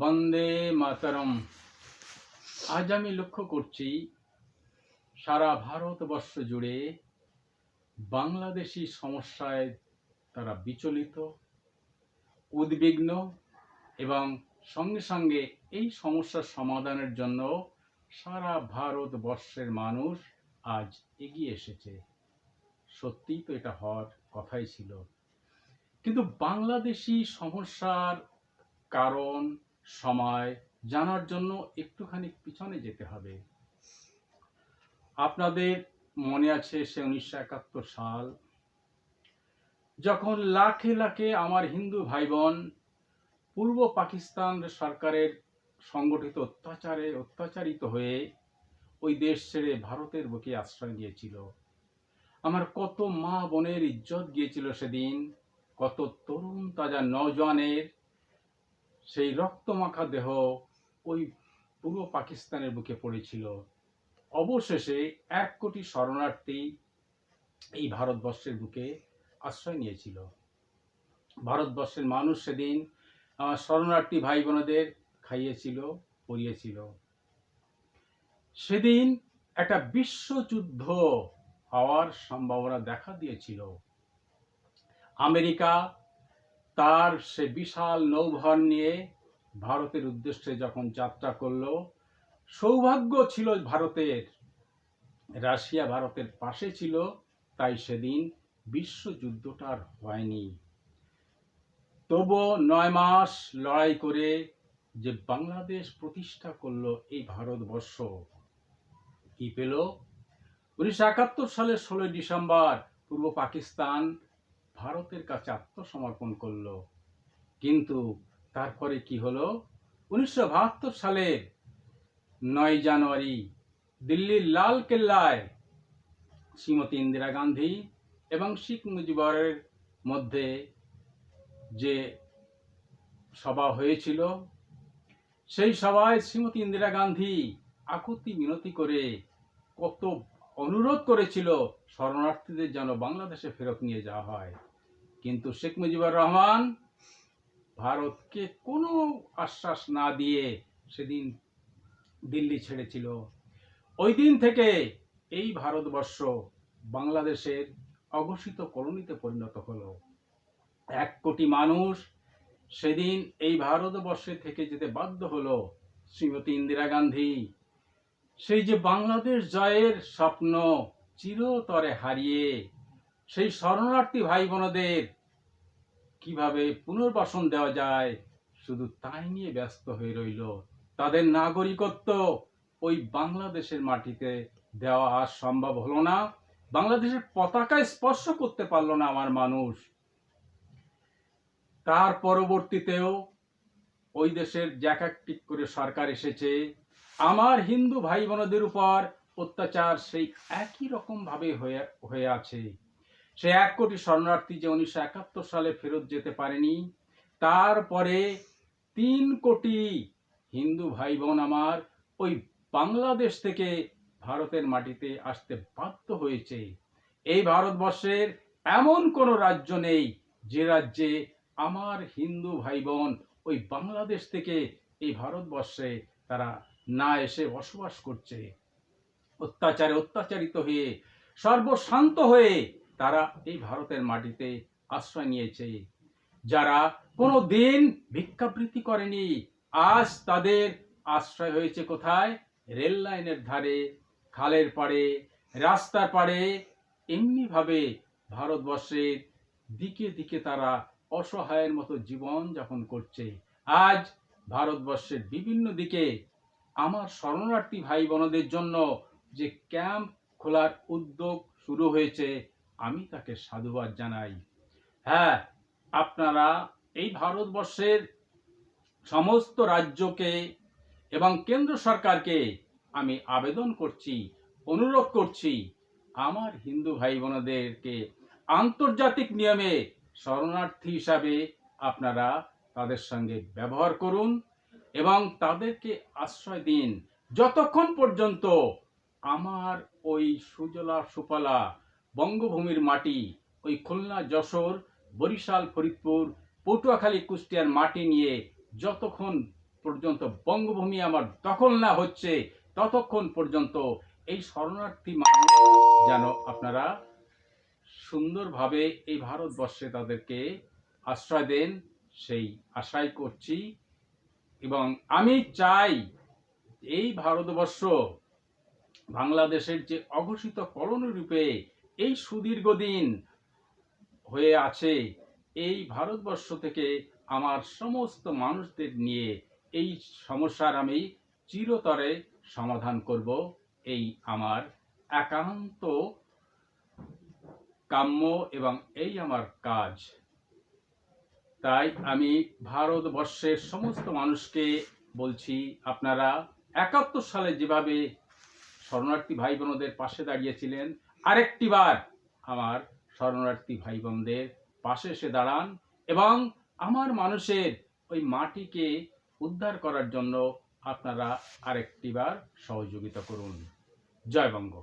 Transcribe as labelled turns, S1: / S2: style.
S1: বন্দে মাতরম। আজ আমি লক্ষ্য করছি সারা ভারতবর্ষ জুড়ে বাংলাদেশি সমস্যায় তারা বিচলিত, উদ্বিগ্ন এবং সঙ্গে সঙ্গে এই সমস্যার সমাধানের জন্য সারা ভারতবর্ষের মানুষ আজ এগিয়ে এসেছে। সত্যিই তো এটা হওয়ার কথাই ছিল, কিন্তু বাংলাদেশি সমস্যার কারণ সময় জানার জন্য একটুখানি পিছনে যেতে হবে। আপনাদের মনে আছে সে 1971 সাল, যখন লাখে লাখে আমার হিন্দু ভাই বোন পূর্ব পাকিস্তান সরকারের সংগঠিত অত্যাচারিত হয়ে ওই দেশ ছেড়ে ভারতের বুকে আশ্রয় নিয়েছিল। আমার কত মা বোনের ইজ্জত গিয়েছিল সেদিন, কত তরুণ তাজা নওজওয়ানের সেই রক্তমাখা দেহ ওই পূর্ব পাকিস্তানের বুকে পড়েছিল। অবশেষে 1 কোটি শরণার্থী এই ভারতবর্ষের বুকে আশ্রয় নিয়েছিল। ভারতবর্ষের মানুষ সেদিন আমার শরণার্থী ভাই বোনদের খাইয়েছিল, পরিয়েছিল। সেদিন একটা বিশ্বযুদ্ধ হওয়ার সম্ভাবনা দেখা দিয়েছিল। আমেরিকা তার সে বিশাল নৌবহর নিয়ে ভারতের উদ্দেশ্যে যখন যাত্রা করলো, সৌভাগ্য ছিল ভারতের, রাশিয়া ভারতের পাশে ছিল, তাই সেদিন বিশ্বযুদ্ধটা আর হয়নি। তবুও 9 মাস লড়াই করে যে বাংলাদেশ প্রতিষ্ঠা করলো এই ভারতবর্ষ, কি পেল? 1971 সালের 16 ডিসেম্বর পূর্ব পাকিস্তান ভারতের কাছে আত্মসমর্পণ করলো। কিন্তু তারপরে কি হলো? 1972 সালের 9 জানুয়ারি দিল্লির লাল কেল্লায় শ্রীমতী ইন্দিরা গান্ধী এবং শেখ মুজিবুরের মধ্যে যে সভা হয়েছিল, সেই সভায় শ্রীমতী ইন্দিরা গান্ধী আকুতি মিনতি করে কত অনুরোধ করেছিল শরণার্থীদের যেন বাংলাদেশে ফেরত নিয়ে যাওয়া হয়। কিন্তু শেখ মুজিবুর রহমান ভারতকে কোনো আশ্বাস না দিয়ে সেদিন দিল্লি ছেড়েছিল। ওই দিন থেকে এই ভারতবর্ষ বাংলাদেশের অঘোষিত কলোনিতে পরিণত হলো। 1 কোটি মানুষ সেদিন এই ভারতবর্ষে থেকে যেতে বাধ্য হলো। শ্রীমতী ইন্দিরা গান্ধী সেই যে বাংলাদেশ জয়ের স্বপ্ন চিরতরে হারিয়ে সেই শরণার্থী ভাই বোনদের কিভাবে পুনর্বাসন দেওয়া যায় শুধু তাই নিয়ে ব্যস্ত হয়ে রইল। তাদের নাগরিকত্ব ওই বাংলাদেশের মাটিতে দেওয়া আর সম্ভব হলো না। বাংলাদেশের পতাকায় স্পর্শ করতে পারলো না আমার মানুষ। তার পরবর্তীতেও ওই দেশের জ্যাকাকটিক করে সরকার এসেছে, আমার হিন্দু ভাই বোনদের উপর অত্যাচার সেই একই রকম ভাবে হয়ে আছে। সে 1 কোটি শরণার্থী যে 1971 সালে ফেরত যেতে পারেনি, তারপরে 3 কোটি হিন্দু ভাই বোন আমার ওই বাংলাদেশ থেকে ভারতের মাটিতে আসতে বাধ্য হয়েছে। এই ভারতবর্ষের এমন কোনো রাজ্য নেই যে রাজ্যে আমার হিন্দু ভাই বোন ওই বাংলাদেশ থেকে এই ভারতবর্ষে তারা না এসে বসবাস করছে। অত্যাচারে অত্যাচারিত হয়ে সর্বশান্ত হয়ে তারা এই ভারতের মাটিতে আশ্রয় নিয়েছে। যারা কোনো দিন ভিক্ষাবৃত্তি করেনি, আজ তাদের আশ্রয় হয়েছে কোথায়? রেল লাইনের ধারে, খালের পাড়ে, রাস্তার পাড়ে। এমনি ভাবে ভারতবর্ষের দিকে দিকে তারা অসহায়ের মতো জীবন যাপন করছে। আজ ভারতবর্ষের বিভিন্ন দিকে আমার শরণার্থী ভাই বোনদের জন্য যে ক্যাম্প খোলার উদ্যোগ শুরু হয়েছে, আমি তাকে সাধুবাদ জানাই। হ্যাঁ, আপনারা এই ভারতবর্ষের সমস্ত রাজ্যকে এবং কেন্দ্র সরকারকে আমি আবেদন করছি, অনুরোধ করছি, আমার হিন্দু ভাই বোনদেরকে আন্তর্জাতিক নিয়মে শরণার্থী হিসাবে আপনারা তাদের সঙ্গে ব্যবহার করুন এবং তাদেরকে আশ্রয় দিন, যতক্ষণ পর্যন্ত আমার ওই সুজলা সুফলা বঙ্গভূমির মাটি, ওই খুলনা, যশোর, বরিশাল, ফরিদপুর, পটুয়াখালী, কুষ্টিয়ার মাটি নিয়ে যতক্ষণ পর্যন্ত বঙ্গভূমি আমার দখল না হচ্ছে ততক্ষণ পর্যন্ত এই শরণার্থী মানুষ যেন আপনারা সুন্দরভাবে এই ভারতবর্ষে তাদেরকে আশ্রয় দেন, সেই আশাই করছি। এবং আমি চাই এই ভারতবর্ষ বাংলাদেশের যে অঘোষিত কলোনি রূপে এই সুদীর্ঘদিন হয়ে আছে, এই ভারতবর্ষ থেকে আমার সমস্ত মানুষদের নিয়ে এই সমস্যার আমি চিরতরে সমাধান করব, এই আমার একান্ত কাম্য এবং এই আমার কাজ। তাই আমি ভারতবর্ষের সমস্ত মানুষকে বলছি, আপনারা ৭১ সালে যেভাবে শরণার্থী ভাই বোনদের পাশে দাঁড়িয়েছিলেন, আরেকটিবার আমার শরণার্থী ভাই বোনদের পাশে এসে দাঁড়ান এবং আমার মানুষের ওই মাটিকে উদ্ধার করার জন্য আপনারা আরেকটিবার সহযোগিতা করুন। জয় বঙ্গ।